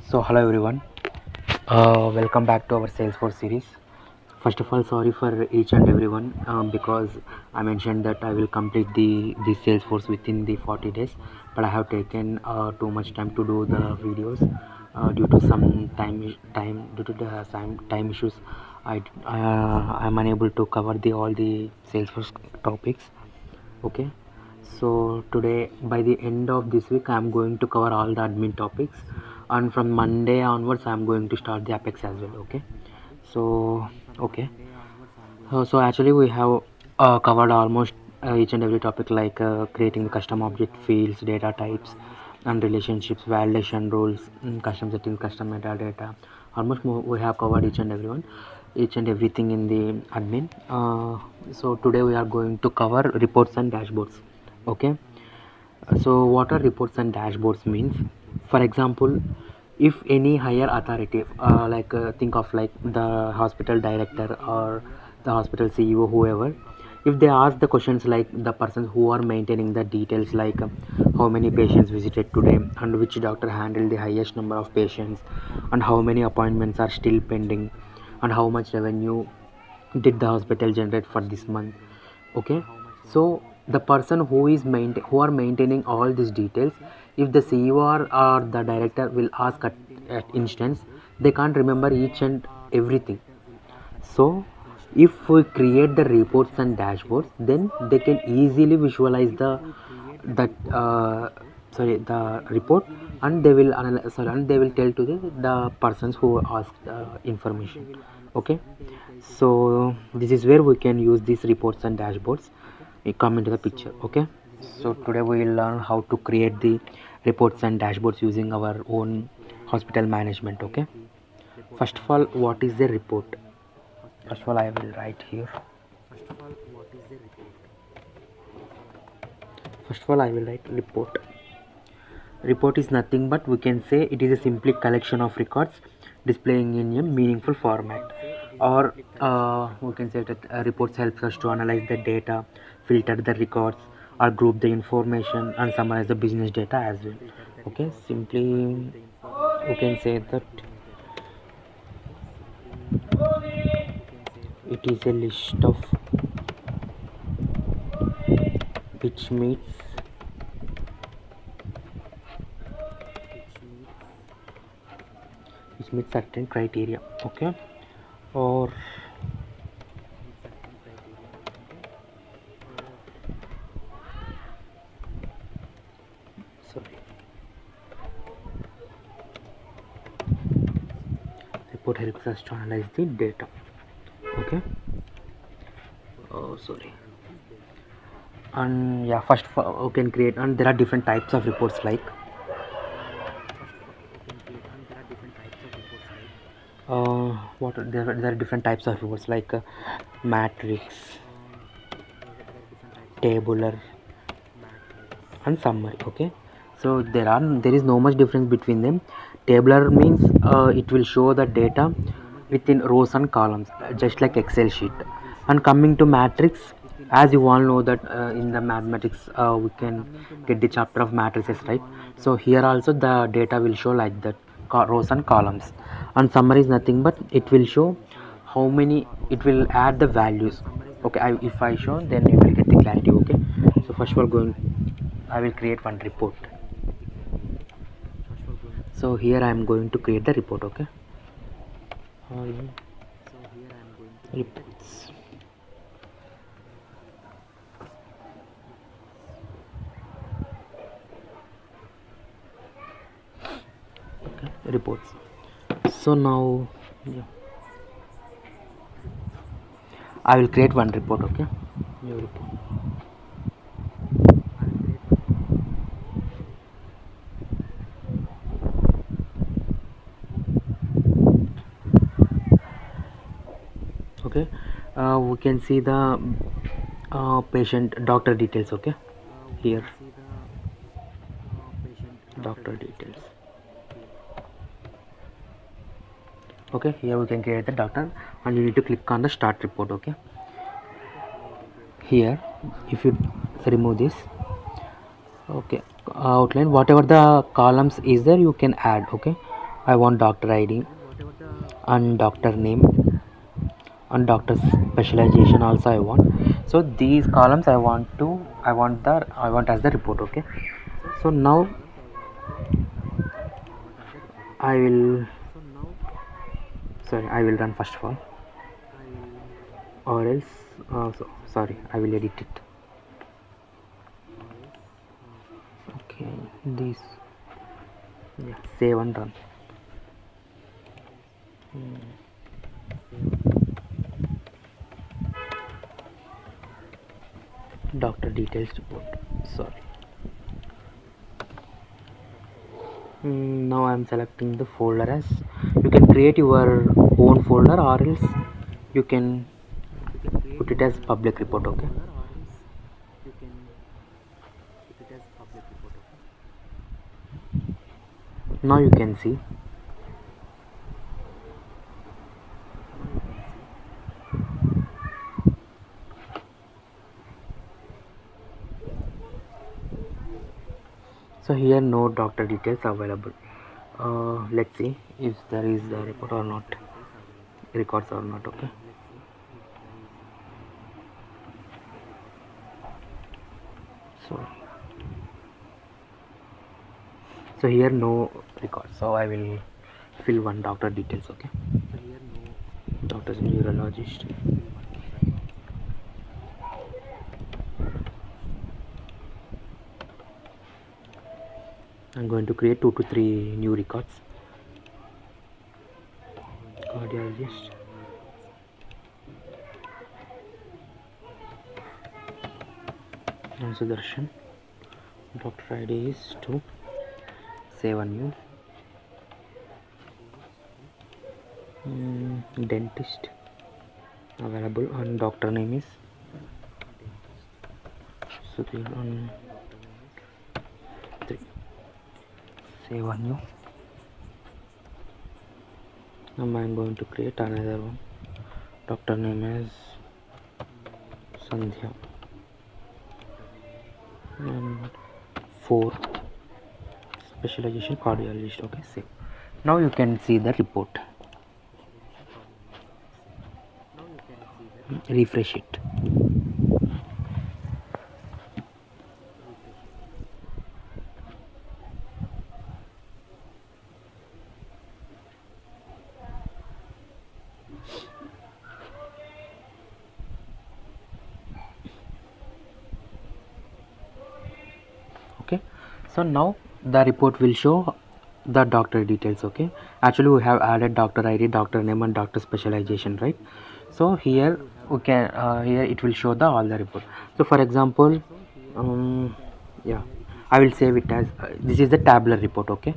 So hello everyone, welcome back to our Salesforce series. First of all, sorry for each and everyone because I mentioned that I will complete the Salesforce within the 40 days, but I have taken too much time to do the videos due to some time due to the time issues. I'm unable to cover the all the Salesforce topics. Okay, so today by the end of this week I'm going to cover all the admin topics, and from Monday onwards I'm going to start the Apex as well. Okay, so okay, so actually we have covered almost each and every topic, like creating the custom object fields, data types and relationships, validation rules, custom settings, custom metadata. Almost we have covered each and everything in the admin. So today we are going to cover reports and dashboards. Okay, so what are reports and dashboards means? For example, if any higher authority, think of like the hospital director or the hospital CEO, whoever, if they ask the questions like the persons who are maintaining the details, like how many patients visited today and which doctor handled the highest number of patients and how many appointments are still pending and how much revenue did the hospital generate for this month. Okay, so the person who are maintaining all these details, if the CEO or the director will ask at instance, they can't remember each and everything. So if we create the reports and dashboards, then they can easily visualize that the report, and they will analyze, and they will tell to the persons who asked information. Okay, so this is where we can use these reports and dashboards. It come into the picture. Okay, so today we will learn how to create the reports and dashboards using our own hospital management. Okay, first of all, what is the report? First of all, I will write here. First of all, I will write report. Report is nothing but, we can say, it is a simply collection of records displaying in a meaningful format. Or we can say that reports helps us to analyze the data, filter the records, or group the information and summarize the business data as well. Okay, simply we can say that it is a list of which meets certain criteria. Okay, or sorry, report helps us to analyze the data. Okay, oh sorry. And yeah, first we can create, and there are different types of reports, like there are different types of reports, like matrix, tabular and summary. Okay, so there is no much difference between them. Tabular means it will show the data within rows and columns, just like Excel sheet. And coming to matrix, as you all know that in the mathematics we can get the chapter of matrices, right? So here also the data will show like that, rows and columns. And summary is nothing but it will show how many, it will add the values. Okay, if I show, then you will get the clarity. Okay, so first of all, I will create one report. So here I am going to create the report. Okay, reports. Okay, reports. So now, yeah, I will create one report. Okay, new report. Okay, we can see the patient doctor details. Okay, here doctor details. Okay, here we can create the doctor, and you need to click on the start report. Okay, here if you remove this, okay, outline, whatever the columns is there, you can add. Okay, I want doctor ID and doctor name and doctor specialization also I want. So these columns I want as the report. Okay, so now I will I will run first of all, or else sorry, I will edit it. Okay, this, yeah, save and run. Doctor details report, sorry. Now I am selecting the folder as, you can create your own folder or else you can put it as public report. Okay, now you can see. So here no doctor details available. Let's see if there is a report or not, records or not. Okay, so here no record, so I will fill one doctor details. Okay, doctor is neurologist. I'm going to create 2 to 3 new records. Cardiologist, Sudarshan, doctor ID is 2, save and new. Dentist available and doctor name is Sudhir on 3, save and new. Now I'm going to create another one. Doctor name is Sandhya and 4, specialization cardiologist. Okay, save. Now you can see the report. Refresh it. Okay, so now the report will show the doctor details. Okay, actually we have added doctor ID, doctor name and doctor specialization, right? So here we can here it will show the all the report. So for example, yeah, I will save it as this is the tabular report. Okay,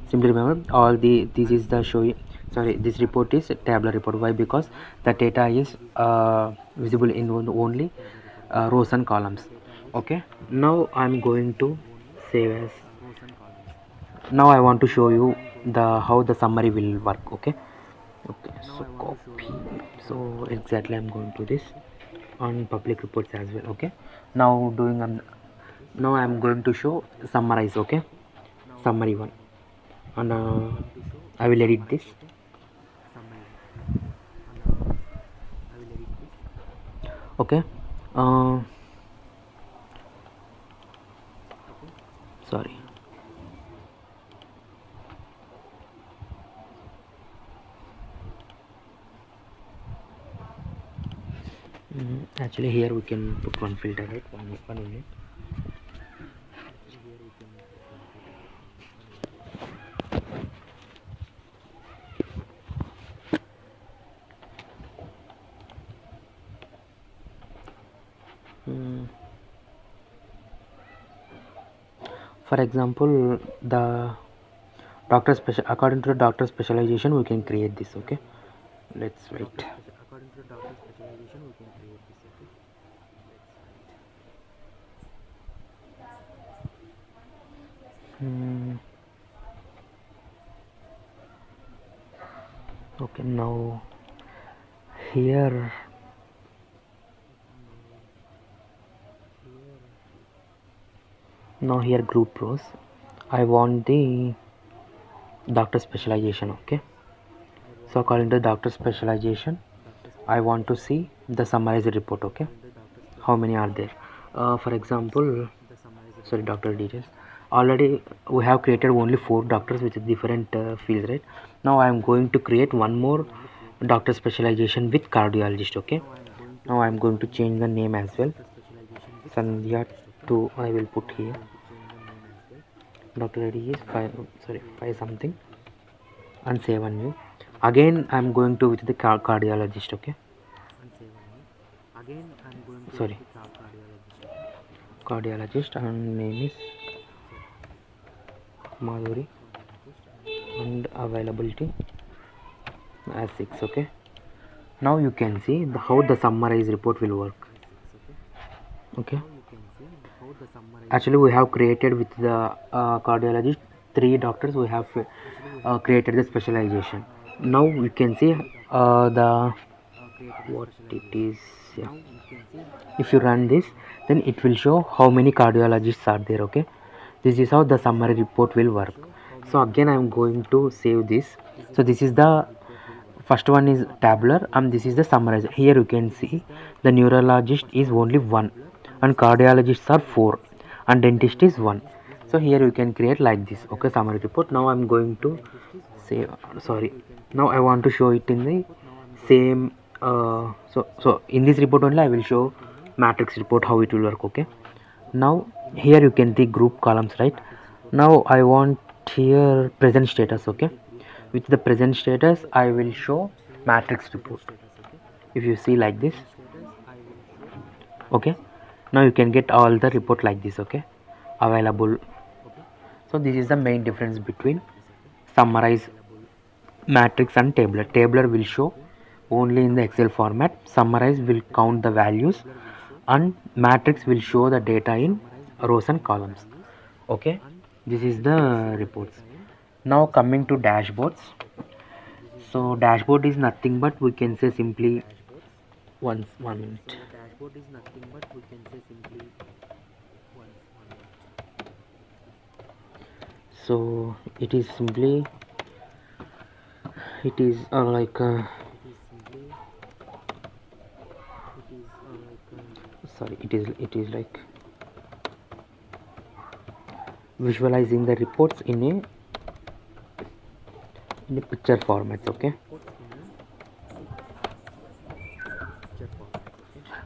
simply remember all the, this is the showing, sorry, this report is a tabular report. Why? Because the data is visible in only rows and columns. Okay, now I'm going to save as, now I want to show you the how the summary will work. Okay, so copy, so exactly I'm going to this on public reports as well. Okay, now doing now I'm going to show summarize. Okay, summary one, and I will edit this. Okay, uh, sorry, actually here we can put one filter, right? One only. For example, the doctor special, according to the doctor specialization we can create this. Okay, let's wait. Okay, now here group rows, I want the doctor specialization. Okay, so according to doctor specialization, I want to see the summarized report. Okay, how many are there? For example, sorry, doctor details. Already we have created only 4 doctors with different fields, right? Now I am going to create one more doctor specialization with cardiologist. Okay, now I am going to change the name as well. Sandhya to I will put here. Dr. ID is 5, sorry, 5 something, and save a new. Again I am going to with the cardiologist. Okay, sorry, cardiologist, and name is Madhuri, and availability as 6. Okay, now you can see how the summarized report will work. Okay, actually we have created with the cardiologist 3 doctors. We have created the specialization. Now you can see the what it is. Yeah, if you run this, then it will show how many cardiologists are there. Okay, this is how the summary report will work. So again I am going to save this. So this is the first one is tabular, and this is the summarizer. Here you can see the neurologist is only 1, and cardiologists are 4, and dentist is 1. So here you can create like this. Okay, summary report. Now I'm going to say, sorry, now I want to show it in the same so in this report only I will show matrix report how it will work. Okay, now here you can see group columns, right? Now I want here present status. Okay, with the present status I will show matrix report. If you see like this, okay, now you can get all the report like this. Okay, available. So this is the main difference between summarize, matrix and tabular. Tabular will show only in the Excel format, summarize will count the values, and matrix will show the data in rows and columns. Okay, this is the reports. Now coming to dashboards. So dashboard is nothing but we can say simply one minute. So it is simply it is like sorry, it is like visualizing the reports in a picture formats. Okay,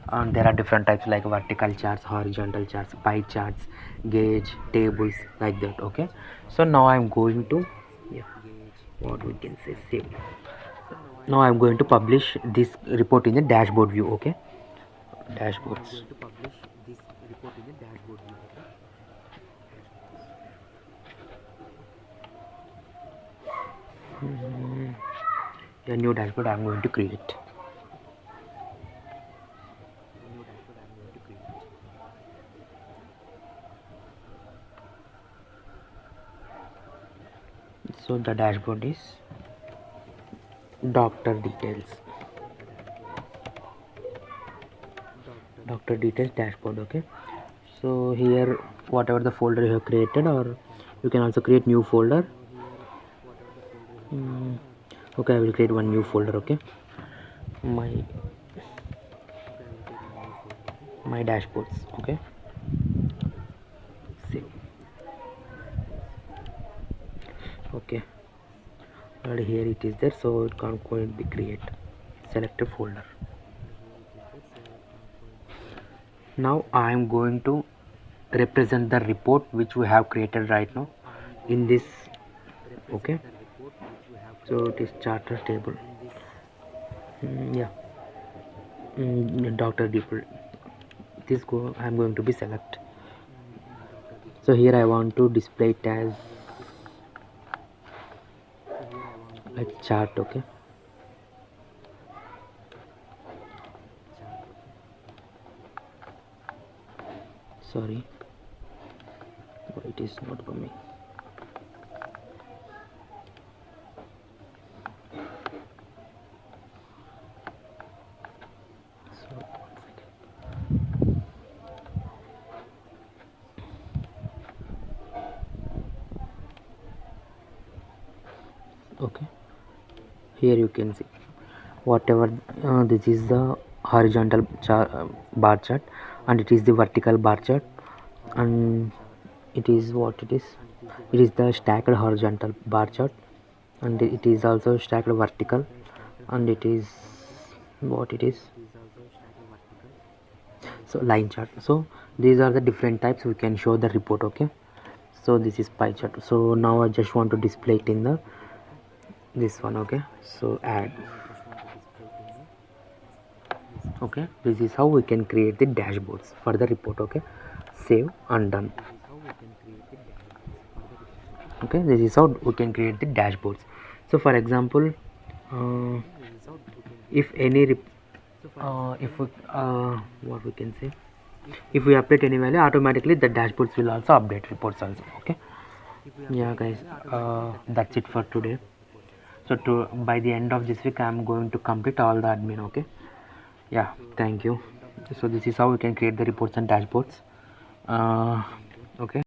and there are different types like vertical charts, horizontal charts, pie charts, gauge, tables, like that. Okay, so now I'm going to, yeah, what we can say, save. Now I'm going to publish this report in the dashboard view. Okay, dashboards. A new dashboard I'm going to create. So the dashboard is doctor details, dashboard. Okay, so here whatever the folder you have created, or you can also create new folder. Okay, I will create one new folder. Okay, my dashboards. Okay, save. Okay, and here it is there, so it can't going to be create. Select a folder. Now I am going to represent the report which we have created right now in this. Okay, so it is charter table. Yeah, doctor people. This I'm going to be select. So here I want to display it as like chart. Okay, sorry, it is not coming. So Okay, here you can see whatever this is the horizontal bar chart, and it is the vertical bar chart, and it is what it is the stacked horizontal bar chart, and it is also stacked vertical, and it is what it is, so line chart. So these are the different types we can show the report. Okay, so this is pie chart. So now I just want to display it in the this one. Okay, so add. Okay, this is how we can create the dashboards for the report. Okay, save and done. Okay, this is how we can create the dashboards. So for example, uh, if any if we, what we can say, if we update any value, automatically the dashboards will also update reports also. Okay, yeah guys, that's it for today. So to by the end of this week I am going to complete all the admin. Okay, yeah, thank you. So this is how we can create the reports and dashboards. Okay.